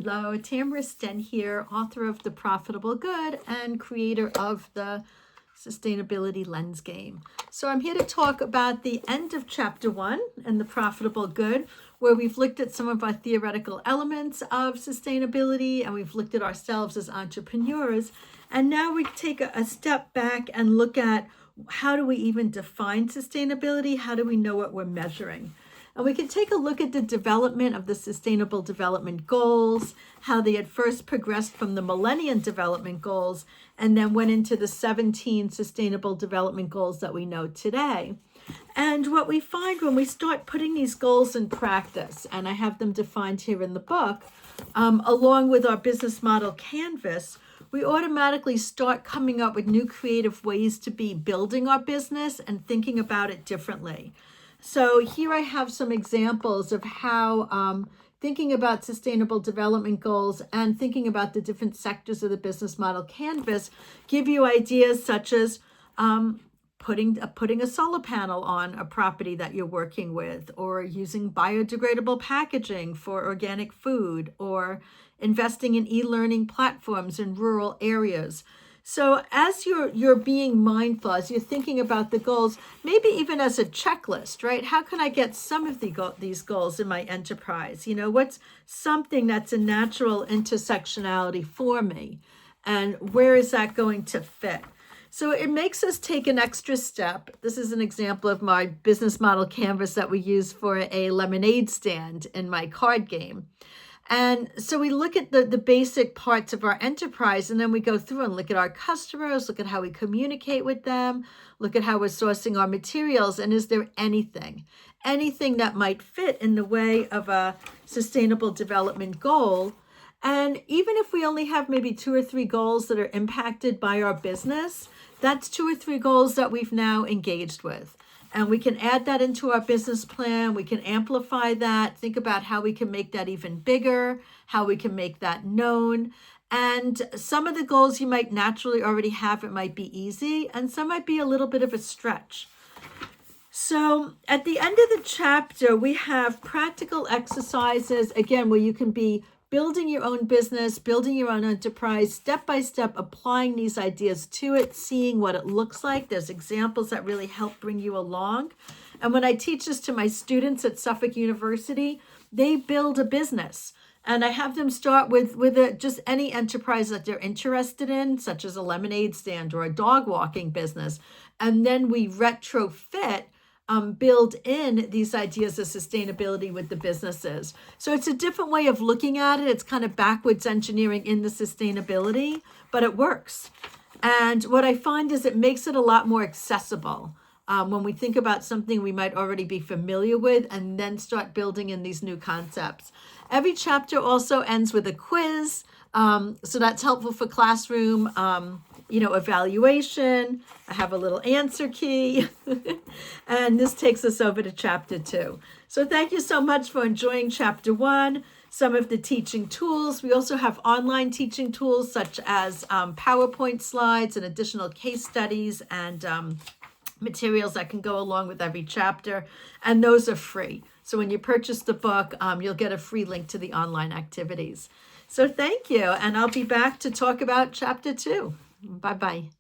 Hello, Tamara Sten here, author of The Profitable Good and creator of the Sustainability Lens Game. So I'm here to talk about the end of chapter 1 in The Profitable Good, where we've looked at some of our theoretical elements of sustainability and we've looked at ourselves as entrepreneurs. And now we take a step back and look at how do we even define sustainability? How do we know what we're measuring? And we can take a look at the development of the Sustainable Development Goals, how they had first progressed from the Millennium Development Goals and then went into the 17 Sustainable Development Goals that we know today. And what we find when we start putting these goals in practice, and I have them defined here in the book, along with our business model canvas, we automatically start coming up with new creative ways to be building our business and thinking about it differently. So here I have some examples of how thinking about sustainable development goals and thinking about the different sectors of the business model canvas give you ideas such as putting a solar panel on a property that you're working with, or using biodegradable packaging for organic food, or investing in e-learning platforms in rural areas. So as you're being mindful, as you're thinking about the goals, maybe even as a checklist, right? How can I get some of these goals in my enterprise? You know, what's something that's a natural intersectionality for me? And where is that going to fit? So it makes us take an extra step. This is an example of my business model canvas that we use for a lemonade stand in my card game. And so we look at the basic parts of our enterprise, and then we go through and look at our customers, look at how we communicate with them, look at how we're sourcing our materials, and is there anything that might fit in the way of a sustainable development goal? And even if we only have maybe 2 or 3 goals that are impacted by our business, that's 2 or 3 goals that we've now engaged with. And we can add that into our business plan. We can amplify that, think about how we can make that even bigger, how we can make that known. And some of the goals you might naturally already have, it might be easy, and some might be a little bit of a stretch. So at the end of the chapter, we have practical exercises, again, where you can be building your own business, building your own enterprise, step by step, applying these ideas to it, seeing what it looks like. There's examples that really help bring you along. And when I teach this to my students at Suffolk University, they build a business. And I have them start with just any enterprise that they're interested in, such as a lemonade stand or a dog walking business. And then we retrofit build in these ideas of sustainability with the businesses. So it's a different way of looking at it. It's kind of backwards engineering in the sustainability, but it works. And what I find is it makes it a lot more accessible when we think about something we might already be familiar with and then start building in these new concepts. Every chapter also ends with a quiz. So that's helpful for classroom evaluation. I have a little answer key. And this takes us over to chapter 2. So thank you so much for enjoying chapter 1, some of the teaching tools. We also have online teaching tools such as PowerPoint slides and additional case studies and materials that can go along with every chapter. And those are free. So when you purchase the book, you'll get a free link to the online activities. So thank you. And I'll be back to talk about chapter 2. Bye-bye.